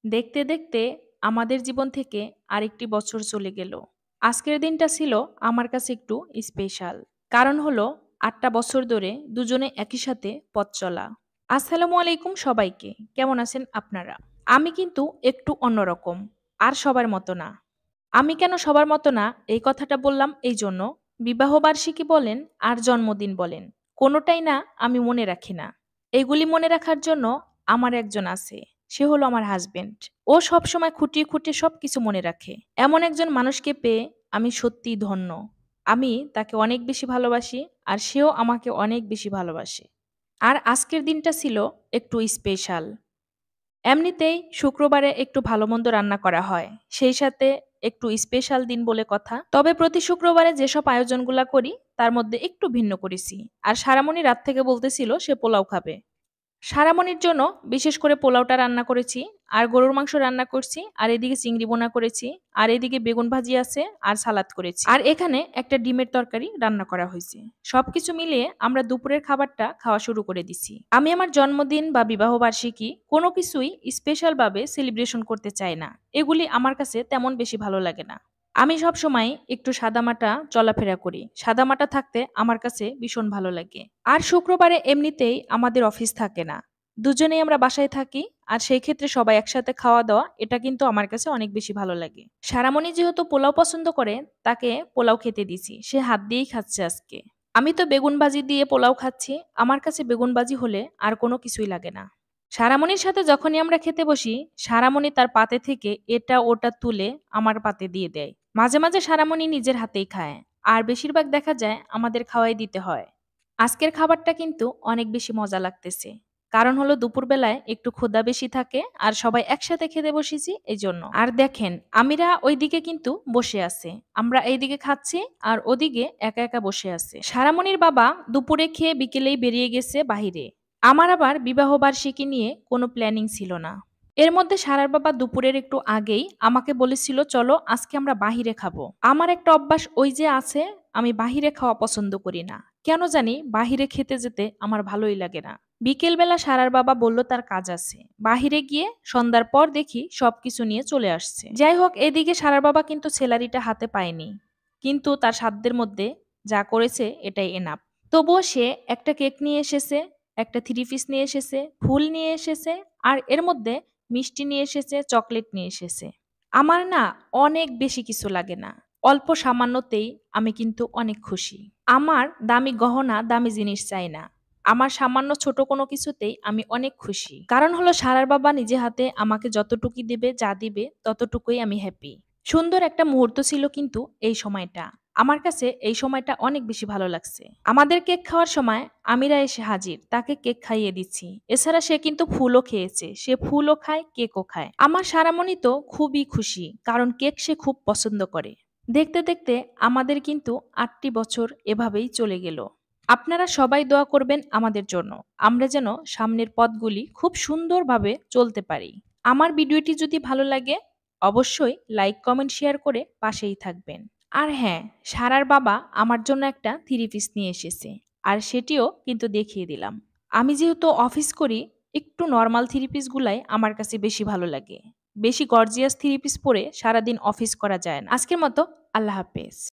দেখতে দেখতে আমাদের জীবন থেকে আরেকটি বছর চলে গেল। আজকের দিনটা ছিল আমার কাছে একটু স্পেশাল। কারণ হলো ৮টা বছর ধরে দুজনে একই সাথে পথ চলা। আসসালামু আলাইকুম সবাইকে। কেমন আছেন আপনারা? আমি কিন্তু একটু অন্যরকম। আর সবার মতো না। আমি কেন সবার মতো না এই কথাটা বললাম এই জন্য, বিবাহবার্ষিকী বলেন আর জন্মদিন বলেন, কোনোটাই না আমি মনে রাখি না। এগুলি মনে রাখার জন্য আমার একজন আছে। সে হলো আমার হাসব্যান্ড। ও সবসময় খুঁটিয়ে খুঁটিয়ে সবকিছু মনে রাখে। এমন একজন মানুষকে পেয়ে আমি সত্যিই ধন্য। আমি তাকে অনেক বেশি ভালোবাসি আর সেও আমাকে অনেক বেশি ভালোবাসে। আর আজকের দিনটা ছিল একটু স্পেশাল। এমনিতেই শুক্রবারে একটু ভালো-মন্দ রান্না করা হয়। সেই সাথে একটু স্পেশাল দিন বলে কথা। তবে প্রতি শুক্রবারে যেসব আয়োজনগুলা করি, তার মধ্যে একটু ভিন্ন করেছি। আর সারামণি রাত থেকে বলতেছিল সে পোলাও খাবে। সারামণির জন্য বিশেষ করে পোলাওটা রান্না করেছি, আর গরুর মাংস রান্না করছি, আর এদিকে চিংড়ি বোনা করেছি, আর এদিকে বেগুন ভাজি আছে, আর সালাদ করেছি। আর এখানে একটা ডিমের তরকারি রান্না করা হয়েছে। সবকিছু মিলিয়ে আমরা দুপুরের খাবারটা খাওয়া শুরু করে দিছি। আমি আমার জন্মদিন বা বিবাহবার্ষিকী কোনো কিছুই স্পেশাল ভাবে সেলিব্রেশন করতে চাই না। এগুলি আমার কাছে তেমন বেশি ভালো লাগে না। আমি সবসময় একটু সাদামাটা চলাফেরা করি। সাদামাটা থাকতে আমার কাছে ভীষণ ভালো লাগে। আর শুক্রবারে এমনিতেই আমাদের অফিস থাকে না। দুজনেই আমরা বাসায় থাকি। আর সেই ক্ষেত্রে সবাই একসাথে খাওয়া-দাওয়া এটা কিন্তু আমার কাছে অনেক বেশি ভালো লাগে। সারামণি যেহেতু পোলাও পছন্দ করে, তাকে পোলাও খেতে দিছি। সে হাত দিয়েই খাচ্ছে আজকে। আমি তো বেগুন ভাজি দিয়ে পোলাও খাচ্ছি। আমার কাছে বেগুন ভাজি হলে আর কোনো কিছুই লাগে না। সারামণির সাথে যখনই আমরা খেতে বসি, সারামণি তার পাতে থেকে এটা ওটা তুলে আমার পাতে দিয়ে দেয়। মাঝে মাঝে সারামণি নিজের হাতেই খায়। আর বেশিরভাগ দেখা যায় আমাদের খাওয়াই দিতে হয়। আজকের খাবারটা কিন্তু অনেক বেশি মজা লাগতেছে। কারণ হলো দুপুরবেলায় একটু ক্ষুধা বেশি থাকে আর সবাই একসাথে খেতে বসেছি এই জন্য। আর দেখেন আমিরা ওইদিকে কিন্তু বসে আছে। আমরা এইদিকে খাচ্ছি আর ওদিকে একা একা বসে আছে। সারামণির বাবা দুপুরে খেয়ে বিকেলেই বেরিয়ে গেছে বাহিরে। আমার আবার বিবাহবার্ষিকী নিয়ে কোনো প্ল্যানিং ছিল না। এর মধ্যে সারার বাবা দুপুরের একটু আগেই আমাকে বলেছিল চলো আজকে আমরা বাহিরে খাবো। আমার একটা অভ্যাস ওই যে আছে, আমি বাহিরে খাওয়া পছন্দ করি না। কেন জানি বাহিরে খেতে যেতে আমার ভালোই লাগে না। বিকেলবেলা সারার বাবা বলল তার কাজ আছে। বাহিরে গিয়ে সন্ধ্যার পর দেখি সবকিছু নিয়ে চলে আসছে। যাই হোক এদিকে সারার বাবা কিন্তু স্যালারিটা হাতে পায়নি। কিন্তু তার সাধ্যের মধ্যে যা করেছে এটাই এনাফ। তবুও সে একটা কেক নিয়ে এসেছে, একটা থ্রি পিস নিয়ে এসেছে, ফুল নিয়ে এসেছে, আর এর মধ্যে মিষ্টি নিয়ে এসেছে, চকলেট নিয়ে এসেছে। আমার না অনেক বেশি কিছু লাগে না। অল্প সামান্যতেই আমি কিন্তু অনেক খুশি। আমার দামি গহনা, দামি জিনিস চাই না। আমার সামান্য ছোট কোনো কিছুতেই আমি অনেক খুশি। কারণ হলো সারার বাবা নিজে হাতে আমাকে যতটুকুই দেবে, যা দিবে ততটুকুই আমি হ্যাপি। সুন্দর একটা মুহূর্ত ছিল কিন্তু এই সময়টা। আমার কাছে এই সময়টা অনেক বেশি ভালো লাগছে। আমাদের কেক খাওয়ার সময় আমিরা এসে হাজির। তাকে কেক খাইয়ে দিচ্ছি। এছাড়া সে কিন্তু ফুলও খেয়েছে। সে ফুলও খায়, কেকও খায়। আমার সারামণি তো খুবই খুশি। কারণ কেক সে খুব পছন্দ করে। দেখতে দেখতে আমাদের কিন্তু ৮টি বছর এভাবেই চলে গেল। আপনারা সবাই দোয়া করবেন আমাদের জন্য। আমরা যেন সামনের পথগুলি খুব সুন্দরভাবে চলতে পারি। আমার ভিডিওটি যদি ভালো লাগে অবশ্যই লাইক, কমেন্ট, শেয়ার করে পাশেই থাকবেন। আর হ্যাঁ, সারার বাবা আমার জন্য একটা থ্রি পিস নিয়ে এসেছে। আর সেটিও কিন্তু দেখিয়ে দিলাম। আমি যেহেতু অফিস করি, একটু নরমাল থ্রি পিস গুলাই আমার কাছে বেশি ভালো লাগে। বেশি গর্জিয়াস থ্রি পিস পরে সারাদিন অফিস করা যায় না। আজকের মতো আল্লাহ হাফেজ।